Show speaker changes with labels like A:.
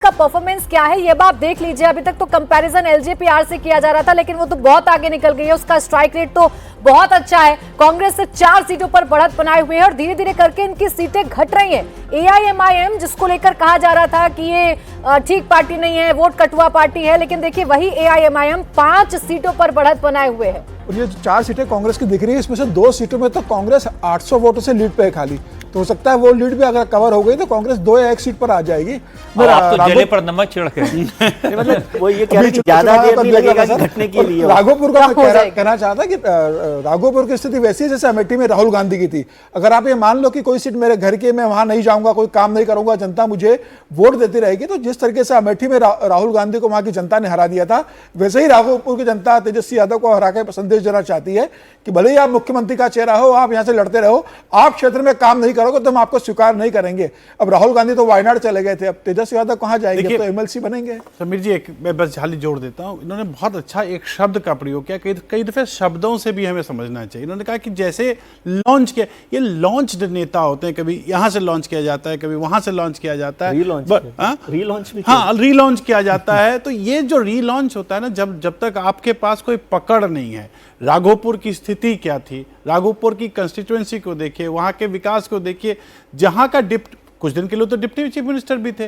A: का परफॉर्मेंस क्या है ये बात देख लीजिए। अभी तक तो कंपैरिजन एलजेपी से किया जा रहा था, लेकिन वो तो बहुत आगे निकल गई है। उसका स्ट्राइक रेट तो बहुत अच्छा है। कांग्रेस से 4 सीटों पर बढ़त बनाए हुए है और धीरे धीरे करके इनकी सीटें घट रही हैं। एआईएमआईएम जिसको लेकर कहा जा रहा था कि ये ठीक पार्टी नहीं है, वोट कटुआ पार्टी है, लेकिन देखिए वही एआईएमआईएम 5 सीटों पर बढ़त बनाए हुए है।
B: और ये 4 सीटें कांग्रेस की दिख रही है, इसमें से 2 सीटों में तो कांग्रेस 800 वोटों से लीड पे है खाली। तो हो सकता है वो लीड भी अगर कवर हो गई तो कांग्रेस 2 या 1 सीट पर आ जाएगी।
C: आप तो जले पर नमक छिड़के
D: मतलब वो ये कह रहे कि ज्यादा देर नहीं लगेगा कि घटने के लिए।
B: राघोपुर का मैं कहना चाहता कि राघोपुर की स्थिति वैसी है जैसे अमेठी में राहुल गांधी की थी। अगर आप ये मान लो कि कोई सीट मेरे घर की, मैं वहां नहीं जाऊंगा, कोई काम नहीं करूंगा, जनता मुझे वोट देती रहेगी, तो जिस तरीके से अमेठी में राहुल गांधी को वहां की जनता ने हरा दिया था, वैसे ही राघोपुर की जनता तेजस्वी यादव को हरा के संदेश देना चाहती है कि भले ही आप मुख्यमंत्री का चेहरा हो, आप यहां से लड़ते रहो, आप क्षेत्र में काम नहीं करोगे तो हम आपको स्वीकार नहीं करेंगे। अब राहुल गांधी तो वायनाड चले गए थे, अब तेजस्वी यादव कहां जाएंगे? तो एमएलसी बनेंगे।
E: समीर जी, मैं बस खाली जोड़ देता हूं, इन्होंने बहुत अच्छा एक शब्द का प्रयोग किया। कई दफे शब्दों से भी हमें समझना चाहिए। इन्होंने कहा कि जैसे लॉन्च किया, ये लॉन्च्ड नेता होते हैं, कभी यहां से लॉन्च किया जाता है, कभी वहां से लॉन्च किया जाता है, रीलॉन्च किया जाता है। तो ये जो रीलॉन्च होता है ना, जब तक आपके पास कोई पकड़ नहीं है। राघोपुर की स्थिति क्या थी, राघोपुर की कंस्टिट्यूएंसी को देखिए, वहां के विकास को देखिए, जहां का कुछ दिन के लिए तो डिप्टी चीफ मिनिस्टर भी थे।